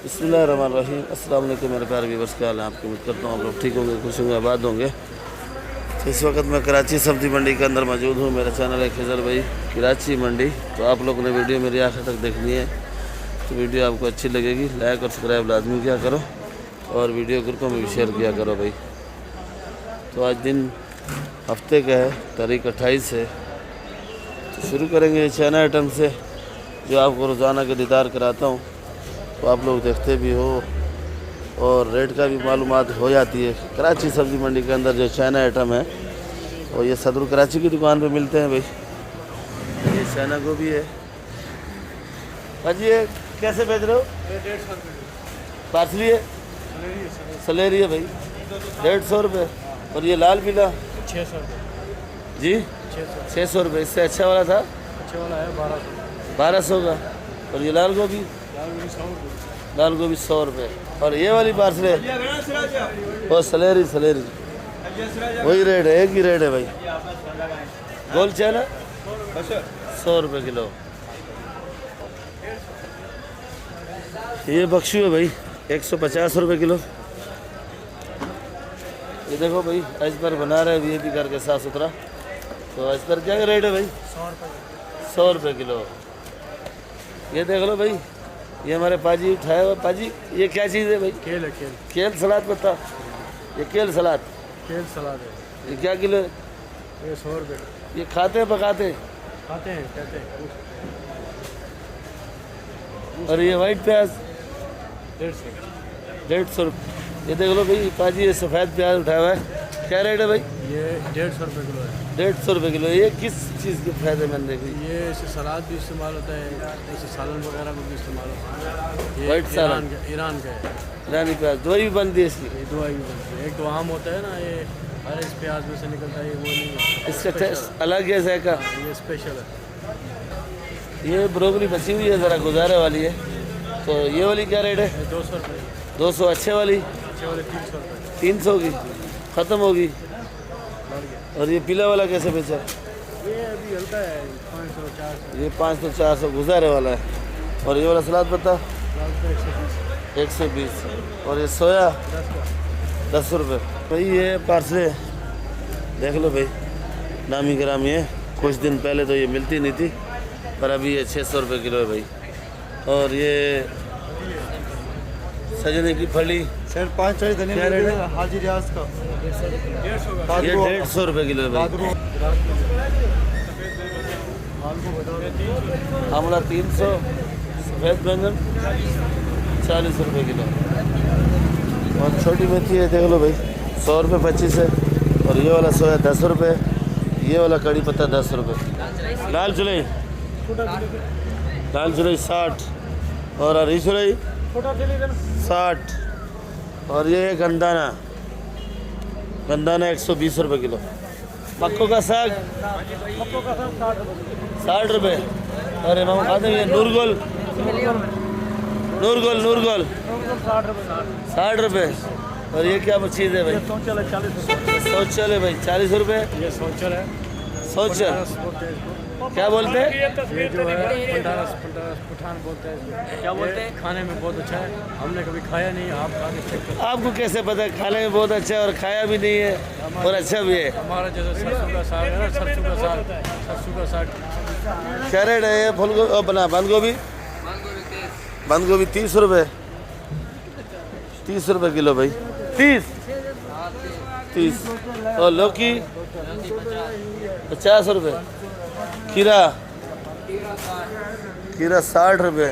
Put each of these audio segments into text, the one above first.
बिस्मिल्लाहिर्रहमानिर्रहीम। अस्सलाम वालेकुम मेरे प्यारे व्यूअर्स, क्या हाल है आपकी। उम्मीद करता हूँ आप लोग ठीक होंगे, खुश होंगे, आबाद होंगे। तो इस वक्त मैं कराची सब्ज़ी मंडी के अंदर मौजूद हूँ। मेरा चैनल है खिजर भाई कराची मंडी। तो आप लोगों ने वीडियो मेरी आखिर तक देखनी है। तो वीडियो आपको अच्छी लगेगी, लाइक और सब्सक्राइब लाजमी किया करो और वीडियो ग्रुपों में भी शेयर किया करो भाई। तो आज दिन हफ्ते का है, तारीख 28 है। तो शुरू करेंगे चाइना आइटम से, जो आपको रोज़ाना के दीदार कराता हूँ, तो आप लोग देखते भी हो और रेट का भी मालूमात हो जाती है। कराची सब्ज़ी मंडी के अंदर जो चाइना आइटम है और ये सदर कराची की दुकान पे मिलते हैं भाई। ये चाइना गोभी है भाजी, ये कैसे बेच रहे हो? 150 रुपये। पार्सली है, सलेरी है भाई, 150 रुपये। और ये लाल पीला 600 रुपये जी 600 रुपये। इससे अच्छा वाला था, अच्छे वाला है 1200। 1200 का। और ये लाल गोभी, लाल गोभी 100 रुपये। और ये वाली पार्सल है वो सलेरी, सलेरी वही रेट है, एक ही रेट है भाई। गोल चाइना 100 रुपये किलो। ये बख्शू है भाई 150 रुपये किलो। ये देखो भाई आइसबर बना रहे हैं वीआईपी करके साफ़ सुथरा। तो आइसबर क्या रेट है भाई? 100 रुपये किलो। ये देख लो भाई, ये हमारे पाजी उठाया हुआ। पाजी ये क्या चीज़ है भाई? केल है, केल। केल सलाद पत्ता, ये केल सलाद, केल सलाद है। ये क्या किलो है? ये 100 रुपये। ये खाते हैं पकाते हैं? खाते हैं, कहते हैं। और ये वाइट प्याज 150 रुपये। ये देख लो भाई पाजी, ये सफ़ेद प्याज उठाया हुआ है। क्या रेट है भाई? ये 150 रुपये किलो है। 150 रुपये किलो। ये किस चीज़ के फायदेमंद है? ये इसे सलाद भी इस्तेमाल होता है, इसे सालन वगैरह में भी इस्तेमाल होता है। ये वाइट सालन ईरान का है। ईरानी प्याज दवाई भी बनती है इसकी। ये दवाई भी बनती है। एक तो आम होता है ना, ये हर इस प्याज में से निकलता है, ये वो नहीं है। इसका टेस्ट अलग है जायका। ये स्पेशल है। ये ब्रोकली बची हुई है, ज़रा गुजारे वाली है। तो ये वाली क्या रेट है? ये 200 रुपये। 200। अच्छे वाली अच्छे वाले 300 रुपये। 300 की ख़त्म होगी। बढ़ गया। और ये पीला वाला कैसे बेचा? ये अभी हल्का है 500 400। ये 500 400 गुजारे वाला है। और ये वाला सलाद पत्ता 120। और ये सोया 10 रुपये भाई। ये पार्सले देख लो भाई, नामी गिरामी है। कुछ दिन पहले तो ये मिलती नहीं थी, पर अभी ये 600 रुपये किलो है भाई। और ये सजने की फली सर 5 धनिया क्या रेट है? हाजी रियाज का 150 ये 150 रुपये किलो है भाई। आमला 300, सफ़ेद बैंगन 40 रुपये किलो। और छोटी मेथी है देख लो भाई, 100 रुपये 25 है। और ये वाला सोया 10 रुपये। ये वाला कड़ी पत्ता 10 रुपये। लाल चुलई, लाल चुलई 60। और हरी चुलई 60। और ये है गंदाना, गंदाना 120 रुपये किलो। मक्कों का साग 60 रुपये। और इमाम खाते हैं ये नूरगोल, नूरगोल, नूरगोल 60 रुपये। और ये क्या चीज़ है भाई? सोचल है 40 रुपये। सोचल है भाई 40 रुपये। ये सोचल है। सोचल क्या बोलते हैं? ये जो है पठान बोलते हैं। क्या बोलते हैं? खाने में बहुत अच्छा है, हमने कभी खाया नहीं, आप खा के चेक करो। आपको कैसे पता है? खाने में बहुत अच्छा है और खाया भी नहीं है और अच्छा भी है। हमारा जैसे सरसों का साग है ना, सरसों का साग क्या रेट है ये फूल गोभी अपना बंद गोभी? बंद गोभी 30 रुपये। 30 रुपये किलो भाई। 30। और लौकी 50 रुपये। खीरा 60 रुपये।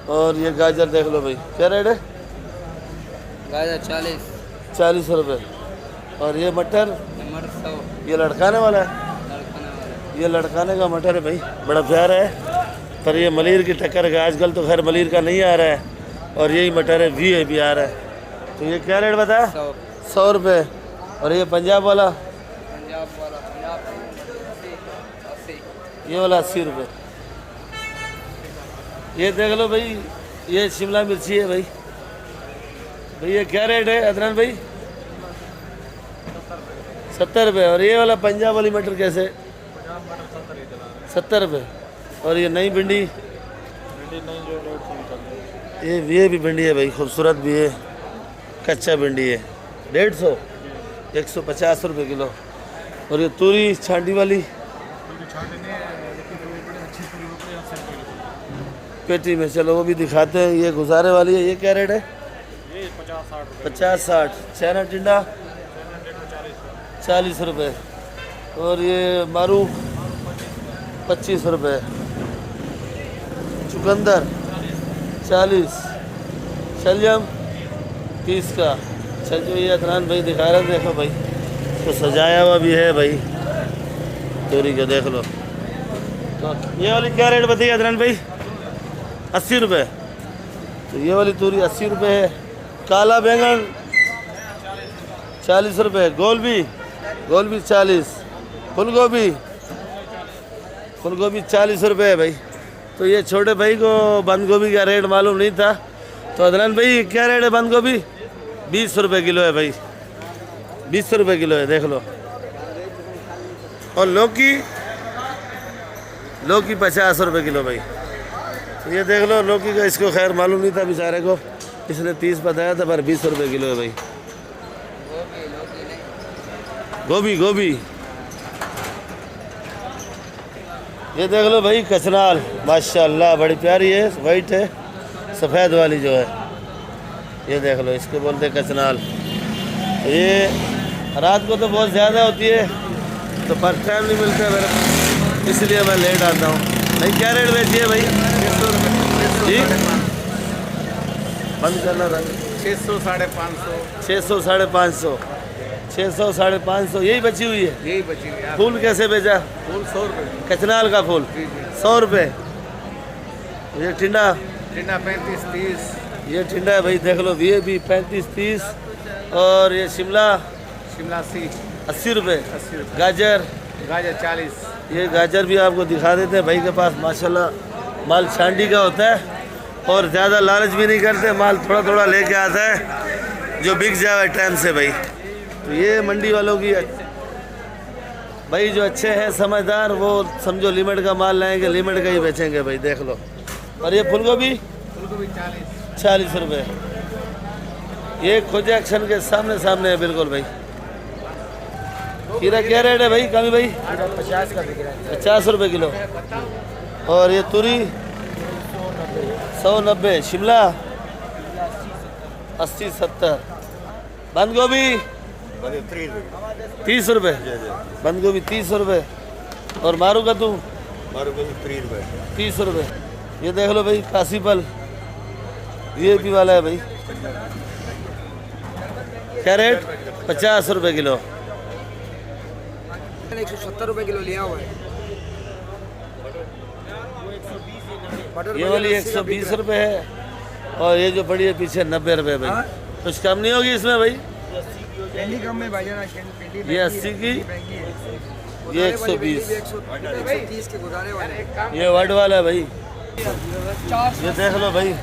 और ये गाजर देख लो भाई, क्या रेट है? गाजर 40 रुपये। और ये मटर 100 ये लड़काने वाला है। ये लड़काने का मटर है भाई, बड़ा प्यारा है। पर ये मलिर की टक्कर है आजकल, तो खैर मलिर का नहीं आ रहा है। और यही मटर है भी आ रहा है। तो ये क्या रेट बताया? 100 रुपये। और ये पंजाब वाला, ये वाला 80 रुपये। ये देख लो भाई, ये शिमला मिर्ची है भाई। भाई ये क्या रेट है अदनान भाई? 70 रुपये। और ये वाला पंजाब वाली मटर कैसे? 70 रुपये। और ये नई भिंडी ये भी भिंडी है भाई, खूबसूरत भी है, कच्चा भिंडी है 150, 150 रुपये किलो। और ये तूरी छांडी वाली पेटी में, चलो वो भी दिखाते हैं। ये गुजारे वाली है, ये क्या रेट है? ये 50-60। चाइना टिंडा 40 रुपये। और ये मारू 25 रुपये। चुकंदर 40। शलजम 30 का। चल जो ये अदनान भाई दिखा रहे हैं, देखो भाई तो सजाया हुआ भी है भाई तोरी का, देख लो। तो ये वाली क्या रेट बताइए अदनान भाई? 80 रुपये। तो ये वाली तूरी 80 रुपये है। काला बैंगन 40 रुपये। गोलबी 40। फूलगोभी 40 रुपये है भाई। तो ये छोटे भाई को बंद गोभी का रेट मालूम नहीं था। तो अदनान भाई क्या रेट है बंद गोभी? 20 रुपये किलो है भाई, 20 रुपये किलो है, देख लो। और लौकी 50 रुपये किलो भाई। तो ये देख लो लौकी का, इसको खैर मालूम नहीं था बेचारे को, इसने 30 बताया था, पर 20 रुपये किलो है भाई। गोभी ये देख लो भाई कचनाल, माशाल्लाह बड़ी प्यारी है, वाइट है, सफ़ेद वाली जो है, ये देख लो, इसको बोलते हैं कचनाल। ये रात को तो बहुत ज़्यादा होती है, तो फर्स्ट टाइम नहीं मिलता है मेरे, इसलिए मैं लेट आता हूँ। भाई क्या रेट बेची है भाई? जी बंद करना था। 600 550 600 550 600 550 यही बची हुई है। यही बची हुई है। फूल कैसे बेचा? फूल 100 रुपये। कचनाल का फूल 100 रुपये। ये टिंडा 35-30। ये टिंडा है भाई, देख लो, ये भी 35-30। और ये शिमला 80 रुपये। गाजर 40। ये गाजर भी आपको दिखा देते हैं भाई के पास, माशाल्लाह माल छांडी का होता है, और ज़्यादा लालच भी नहीं करते, माल थोड़ा थोड़ा लेके आता है जो बिक जाए टाइम से भाई। तो ये मंडी वालों की भाई जो अच्छे हैं समझदार, वो समझो लिमिट का माल लाएंगे, लिमिट का ही बेचेंगे भाई, देख लो। और ये फूलगोभी 40 रुपये। ये खोजा एक्शन के सामने है बिल्कुल भाई। खीरा क्या रेट है भाई कमी भाई? 50 का बिक रहा है। 50 रुपये किलो। और ये तुरी 190। शिमला 80-70। बंद गोभी 30 रुपये। बंद गोभी 30 रुपये। और मारू कद्दू 30 रुपये। ये देख लो भाई काशी फल, ये भी वाला है भाई, क्या रेट? 50 रुपये किलो। 170 रुपये किलो लिया हुआ है। ये वाली 120 रुपये है। और ये जो बड़ी है पीछे 90 रुपये भाई। कुछ कम नहीं होगी इसमें भाई? कम में भाई ये 80 की, ये 120। 130 के गुजारे वाले। ये वर्ड वाला है भाई। ये देख लो भाई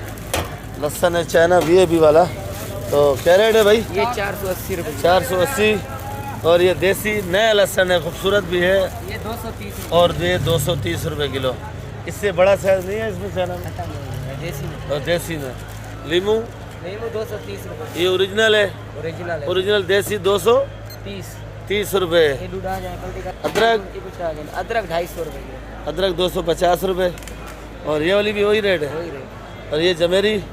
लहसन है चाइना वीएबी वाला। तो क्या रेट है भाई? ये 480 रुपये। 480। और ये देसी नया लहसन है, खूबसूरत भी है, ये 230। और ये 230 रुपये किलो। इससे बड़ा साइज नहीं है इसमें चाइना में? देसी में। और देसी में लीमू 230 रुपये। ये ओरिजिनल है, ओरिजिनल देसी 230 रुपये। अदरक 250 रुपये। अदरक 250 रुपये। और ये वाली भी वही रेट है। और ये जमेरी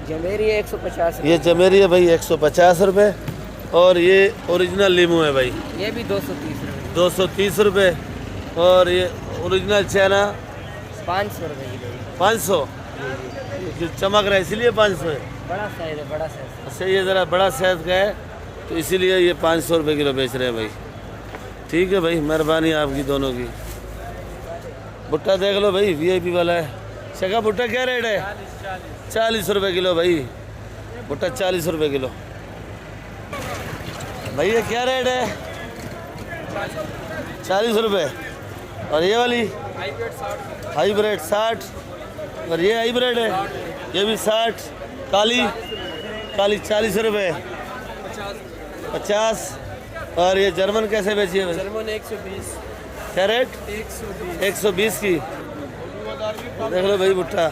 150। ये जमेरी है भाई 150 रुपये। और ये ओरिजिनल लीमू है भाई, ये भी 230 रुपये। 230 रुपये। और ये ओरिजिनल चाइना 500 रुपये किलो। 500। चमक रहा है इसलिए 500 है। बड़ा साइज है, बड़ा साइज। अच्छा ये ज़रा बड़ा साइज का है, तो इसीलिए ये 500 रुपये किलो बेच रहे हैं भाई। ठीक है भाई, मेहरबानी आपकी दोनों की। भुट्टा देख लो भाई, वीआईपी वाला है। शका भुट्टा क्या रेट है? 40 रुपये किलो भाई, भुट्टा 40 रुपये किलो। भाई ये क्या रेट है? 40 रुपये। और ये वाली हाइब्रिड 60। और ये हाइब्रिड है, ये भी 60। काली 40 रुपये। 50। और ये जर्मन कैसे बेची है? जर्मन 120। क्या रेट? 120 की। देख लो भाई भुट्टा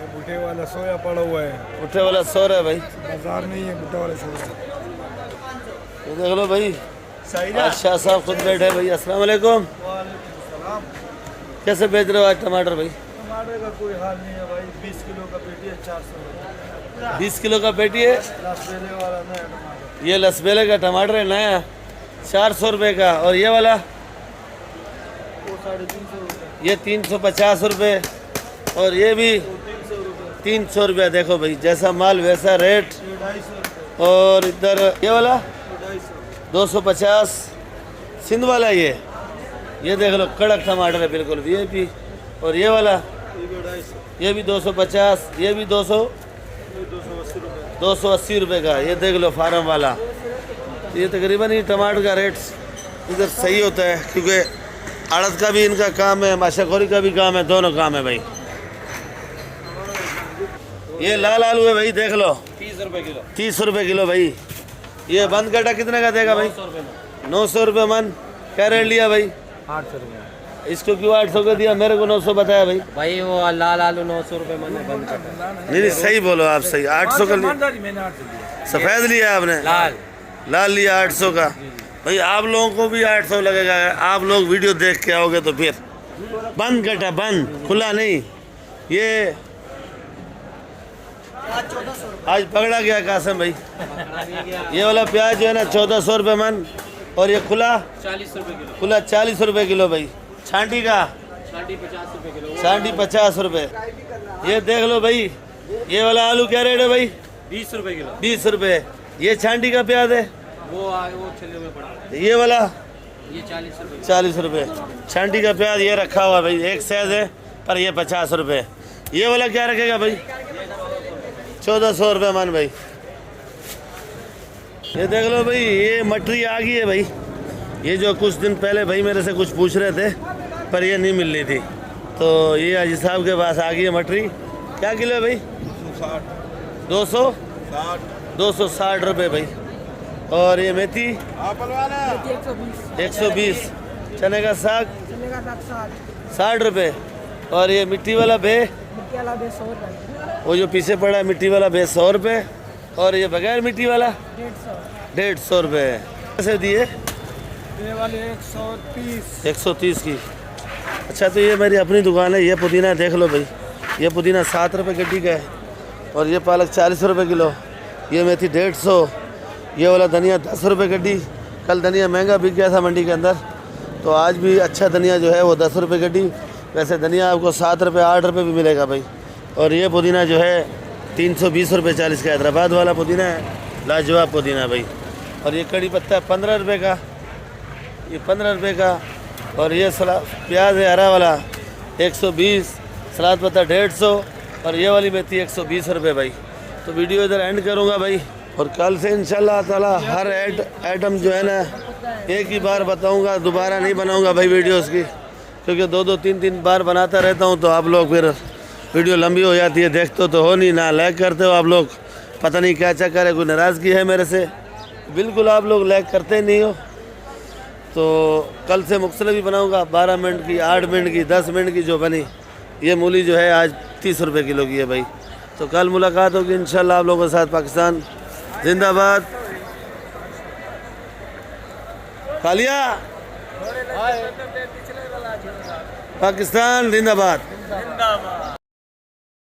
बूटे वाला सोया पड़ा हुआ है, उठे वाला 100 है भाई। बाजार नहीं है बूटे वाला सोया। ये देख लो भाई, आज शाह साहब खुद बैठे हैं भाई। अस्सलाम वालेकुम। कैसे बेच रहे हो आज टमाटर भाई? टमाटर का कोई हाल नहीं है भाई, 20 किलो का पेटी है 400 रुपये। 20 किलो का पेटी है। लसबेले वाला नया टमाटर, ये लसबेले का टमाटर है नया, 400 रुपये का। और ये वाला वो 350 रुपये, ये 350 रुपये। और ये भी 300 रुपये। देखो भाई, जैसा माल वैसा रेट। 250 रुपये, और इधर ये वाला 250। 250 सिंध वाला। ये देख लो, कड़क टमाटर है बिल्कुल वीआईपी। और ये वाला ये भी 250, ये भी 280 रुपये का। ये देख लो फार्म वाला। ये तकरीबन ही टमाटर का रेट इधर सही होता है, क्योंकि आड़त का भी इनका काम है, माशाखोरी का भी काम है, दोनों काम है भाई। ये लाल आलू है भाई, देख लो 30 रुपये किलो। 30 रुपये किलो भाई। ये बंद कटा कितने का देगा भाई? 900 रुपये मन। क्या रेट लिया भाई? 800 रुपये। इसको क्यों 800 का दिया? मेरे को 900 बताया भाई। भाई वो लाल आलू 900 रुपये मन है बंद करता। नहीं सही बोलो आप, सही 800 का लिया। मैंने 800 दिया। सफ़ेद लिया आपने? लाल लिया 800 का भाई। आप लोगों को भी 800 लगेगा। आप लोग वीडियो देख के आओगे तो फिर। बंद कटा, बंद, खुला नहीं। ये आज पकड़ा गया कासम भाई। ये वाला प्याज जो है ना 1400 रुपये मन। और ये खुला 40 रुपये किलो। खुला 40 रुपये किलो भाई। छांटी का छाटी 50 रुपये किलो। छांटी 50 रुपये। ये देख लो भाई, ये वाला आलू क्या रेट है भाई? 20 रुपये किलो। 20 रुपये। ये छांटी का प्याज है। वो छल्ले में पड़ा, ये वाला ये 40 रुपये। 40 रुपये। छांटी का प्याज ये रखा हुआ भाई, एक साइज है पर ये 50 रुपये। ये वाला क्या रखेगा भाई? 1400 रुपये मन भाई। ये देख लो भाई, ये मटरी आ गई है भाई। ये जो कुछ दिन पहले भाई मेरे से कुछ पूछ रहे थे पर ये नहीं मिल रही थी, तो ये हाजी साहब के पास आ गई है मटरी। क्या किलो है भाई? 260 रुपये भाई। और ये मेथी 120। चने का साग 60 रुपये। और ये मिट्टी वाला बे, वो जो पीछे पड़ा है मिट्टी वाला बे 100 रुपये। और ये बगैर मिट्टी वाला 150 रुपये। कैसे दिए? ये वाले 130। 130 की। अच्छा, तो ये मेरी अपनी दुकान है। ये पुदीना देख लो भाई, ये पुदीना 7 रुपये गड्डी का है। और ये पालक 40 रुपये किलो। ये मेथी 150। ये वाला धनिया 10 रुपये गड्डी। कल धनिया महंगा बिक गया था मंडी के अंदर, तो आज भी अच्छा धनिया जो है वो 10 रुपये गड्डी। वैसे धनिया आपको 7 रुपये 8 रुपये भी मिलेगा भाई। और ये पुदीना जो है 320 रुपये 40 का हैदराबाद वाला पुदीना है, लाजवाब पुदीना भाई। और ये कड़ी पत्ता है 15 रुपये का, ये 15 रुपये का। और ये प्याज है हरा वाला 120, सलाद पत्ता 150। और ये वाली मेथी 120 रुपये भाई। तो वीडियो इधर एंड करूँगा भाई। और कल से इंशाल्लाह ताला हर आइटम जो है ना एक ही बार बताऊँगा, दोबारा नहीं बनाऊँगा भाई वीडियोज़ की, क्योंकि 2-2 3-3 बार बनाता रहता हूँ तो आप लोग फिर वीडियो लंबी हो जाती है। देखते तो हो नहीं, ना लाइक करते हो आप लोग। पता नहीं क्या चक्कर है, कोई नाराज़गी है मेरे से? बिल्कुल आप लोग लाइक करते ही नहीं हो। तो कल से मुख्तलिफ भी बनाऊँगा, 12 मिनट की, 8 मिनट की, 10 मिनट की जो बनी। ये मूली जो है आज 30 रुपये किलो की है भाई। तो कल मुलाकात होगी इंशाल्लाह आप लोगों के साथ। पाकिस्तान जिंदाबाद। खा लिया? पाकिस्तान जिंदाबाद।